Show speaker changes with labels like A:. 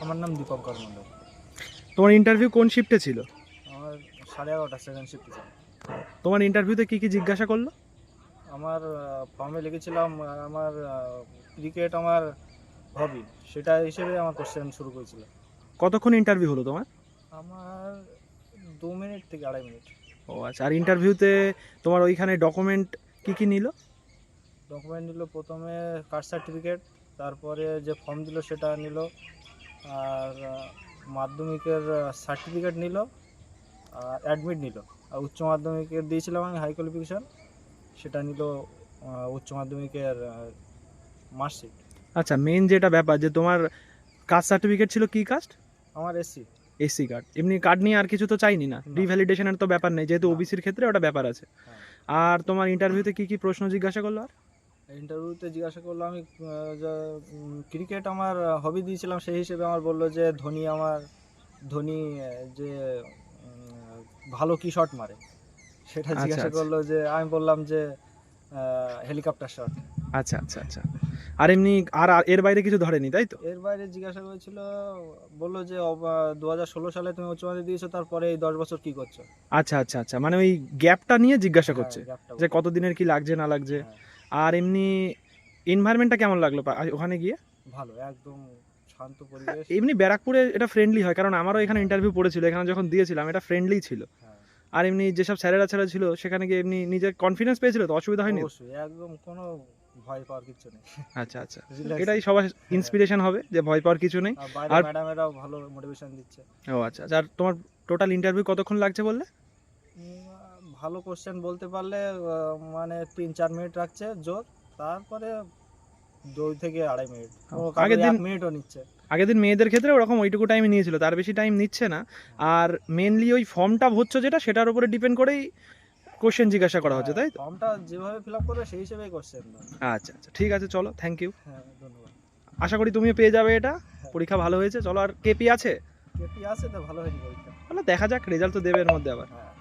A: আমার নাম দীপঙ্কর মণ্ডল।
B: তোমার ইন্টারভিউ কোন শিফটে ছিল?
A: আমার 11:30 সেকেন্ড শিফট ছিল।
B: তোমার ইন্টারভিউতে কি কি জিজ্ঞাসা করলো?
A: আমার ফর্মে লিখেছিলাম আমার ক্রিকেট আমার হবি, সেটা হিসেবে আমার কোশ্চেন শুরু করেছিল।
B: কতক্ষণ ইন্টারভিউ হলো তোমার?
A: আমার 2 মিনিট থেকে 2.5 মিনিট।
B: ও আচ্ছা, আর ইন্টারভিউতে তোমার ওইখানে ডকুমেন্ট কি কি নিল?
A: ডকুমেন্ট নিল, প্রথমে কাস্ট সার্টিফিকেট, তারপরে যে ফর্ম দিল সেটা নিল, আর মাধ্যমিকের সার্টিফিকেট নিল, আর অ্যাডমিট নিল। আর উচ্চ মাধ্যমিকের দিয়েছিলাম আমি হাই কোয়ালিফিকেশান, সেটা নিল উচ্চ মাধ্যমিকের মার্কশিট।
B: আচ্ছা, মেন যেটা ব্যাপার যে তোমার কাস্ট সার্টিফিকেট ছিল কি কাস্ট?
A: আমার এসসি।
B: এসসি কার্ড, এমনি কার্ড নিয়ে আর কিছু তো চাইনি না, রিভ্যালিডেশনের তো ব্যাপার নেই যেহেতু
A: না।
B: ওবিসির ক্ষেত্রে ওটা ব্যাপার আছে।
A: হ্যাঁ,
B: আর তোমার ইন্টারভিউতে কি কি প্রশ্ন জিজ্ঞাসা করলো আর?
A: ইন্টারভিউতে জিজ্ঞাসা করলো আমি ক্রিকেট আমার হবি দিয়েছিলাম, সেই হিসেবে আমার বললো যে ধোনি যে ভালো কি শট মারে সেটা
B: আচ্ছা
A: জিজ্ঞাসা
B: আচ্ছা
A: করলো, যে আমি বললাম যে হেলিকপ্টার শট।
B: আচ্ছা আচ্ছা আচ্ছা। আর এমনি আর আর এর বাইরে কিছু ধরেনি তাই তো?
A: এর বাইরে জিজ্ঞাসা করেছিল, বললো যে 2016 সালে তুমি উচ্চ মাধ্যমিক দিয়েছো, তারপরে এই 10 বছর কি করছো।
B: আচ্ছা আচ্ছা আচ্ছা, মানে ওই গ্যাপটা নিয়ে জিজ্ঞাসা
A: হ্যাঁ,
B: করছে
A: গ্যাপটা
B: যে
A: বলো।
B: কতদিনের কি লাগছে না লাগছে।
A: হ্যাঁ,
B: আর এমনি এনভায়রনমেন্টটা কেমন লাগলো ওখানে গিয়ে?
A: ভালো, একদম শান্ত পরিবেশ।
B: এমনি ব্যারাকপুরে এটা ফ্রেন্ডলি হয়, কারণ আমারও এখানে ইন্টারভিউ পড়েছিল, এখানে যখন দিয়েছিলাম এটা ফ্রেন্ডলি ছিল।
A: হ্যাঁ,
B: আর এমনি যেসব স্যারেরা ছেড়ে ছিল সেখানে গিয়ে এমনি নিজের কনফিডেন্স পেয়েছিল তো, অসুবিধা হয়নি তো?
A: অবশ্যই, একদম কোনো ভয় পাওয়ার কিছু নেই।
B: আচ্ছা আচ্ছা,
A: Relax।
B: এটাই সবার
A: হ্যাঁ,
B: ইন্সপিরেশন হবে যে ভয় পাওয়ার কিছু নেই।
A: আর বাইরে
B: আর
A: ম্যাডামেরাও ভালো মোটিভেশন দিচ্ছে।
B: ও আচ্ছা আচ্ছা, আর তোমার টোটাল ইন্টারভিউ কতক্ষণ লাগছে বললে?
A: ভালো কোশ্চেন বলতে পারলে মানে 3-4 মিনিট রাখছে জোর, তারপরে 2 থেকে 2.5 মিনিট, ও
B: আগের
A: কারোর
B: দিন
A: 1 মিনিটও নিচ্ছে।
B: আগের দিন মেয়েদের ক্ষেত্রে ওরকম ওইটুকু টাইম নিয়েছিল, তার বেশি টাইম নিচ্ছে না। আর মেনলি ওই ফর্মটা ভরছো যেটা, সেটার উপরে ডিপেন্ড করেই কোশ্চেন জিজ্ঞাসা করা হচ্ছে তাই তো?
A: ফর্মটা যেভাবে ফিল আপ করবে সেই হিসেবেই কোশ্চেন।
B: আচ্ছা আচ্ছা, ঠিক আছে, চলো, থ্যাংক ইউ।
A: হ্যাঁ, ধন্যবাদ।
B: আশা করি তুমিও পেয়ে যাবে এটা।
A: হ্যাঁ,
B: পরীক্ষা ভালো হয়েছে, চলো। আর কেপি আছে?
A: কেপি আছে তো, ভালো হয়নি পরীক্ষা।
B: তাহলে দেখা যাক, রেজাল্ট তো দেবে এর মধ্যে আবার।
A: হ্যাঁ।